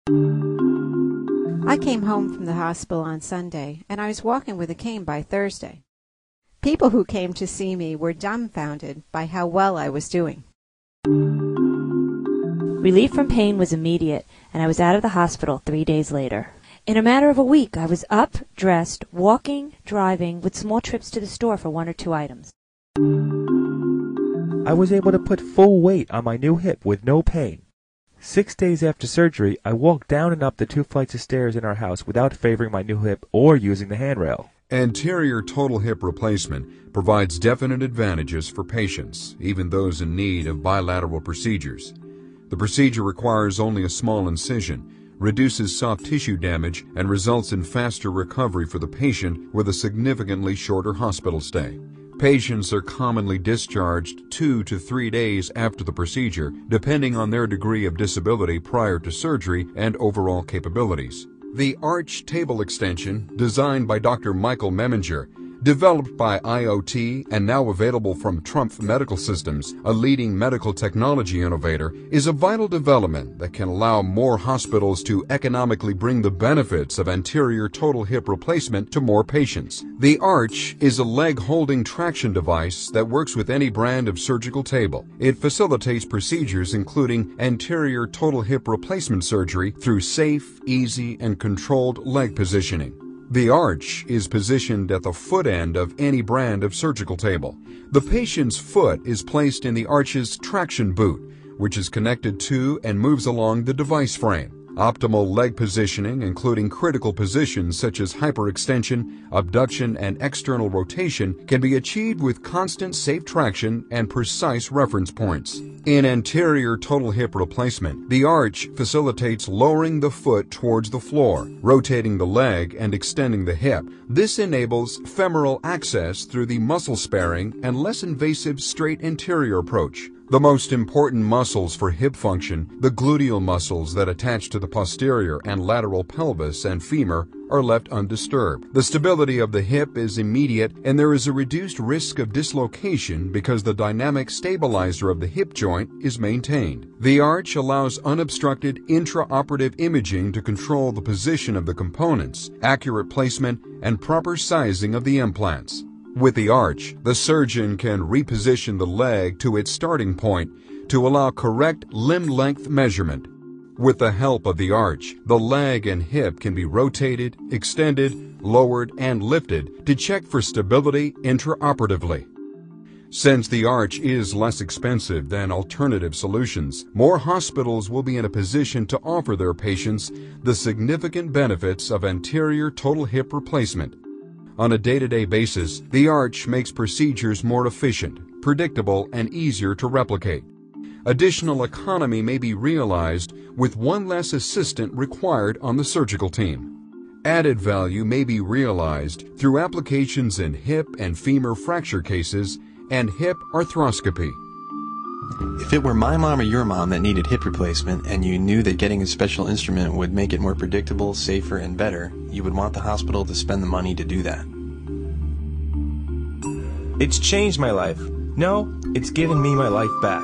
I came home from the hospital on Sunday, and I was walking with a cane by Thursday. People who came to see me were dumbfounded by how well I was doing. Relief from pain was immediate, and I was out of the hospital 3 days later. In a matter of a week, I was up, dressed, walking, driving, with small trips to the store for 1 or 2 items. I was able to put full weight on my new hip with no pain. 6 days after surgery, I walked down and up the 2 flights of stairs in our house without favoring my new hip or using the handrail. Anterior total hip replacement provides definite advantages for patients, even those in need of bilateral procedures. The procedure requires only a small incision, reduces soft tissue damage, and results in faster recovery for the patient with a significantly shorter hospital stay. Patients are commonly discharged 2 to 3 days after the procedure, depending on their degree of disability prior to surgery and overall capabilities. The Arch Table Extension, designed by Dr. Michael Meminger, developed by IoT and now available from TRUMPF Medical Systems, a leading medical technology innovator, is a vital development that can allow more hospitals to economically bring the benefits of anterior total hip replacement to more patients. The Arch is a leg-holding traction device that works with any brand of surgical table. It facilitates procedures including anterior total hip replacement surgery through safe, easy, and controlled leg positioning. The Arch is positioned at the foot end of any brand of surgical table. The patient's foot is placed in the Arch's traction boot, which is connected to and moves along the device frame. Optimal leg positioning, including critical positions such as hyperextension, abduction, and external rotation, can be achieved with constant safe traction and precise reference points. In anterior total hip replacement, the Arch facilitates lowering the foot towards the floor, rotating the leg, and extending the hip. This enables femoral access through the muscle-sparing and less invasive straight anterior approach. The most important muscles for hip function, the gluteal muscles that attach to the posterior and lateral pelvis and femur, are left undisturbed. The stability of the hip is immediate, and there is a reduced risk of dislocation because the dynamic stabilizer of the hip joint is maintained. The Arch allows unobstructed intraoperative imaging to control the position of the components, accurate placement, and proper sizing of the implants. With the Arch, the surgeon can reposition the leg to its starting point to allow correct limb length measurement. With the help of the Arch, the leg and hip can be rotated, extended, lowered, and lifted to check for stability intraoperatively. Since the Arch is less expensive than alternative solutions, more hospitals will be in a position to offer their patients the significant benefits of anterior total hip replacement. On a day-to-day basis, the Arch makes procedures more efficient, predictable, and easier to replicate. Additional economy may be realized with one less assistant required on the surgical team. Added value may be realized through applications in hip and femur fracture cases and hip arthroscopy. If it were my mom or your mom that needed hip replacement and you knew that getting a special instrument would make it more predictable, safer, and better, you would want the hospital to spend the money to do that. It's changed my life. No, it's given me my life back.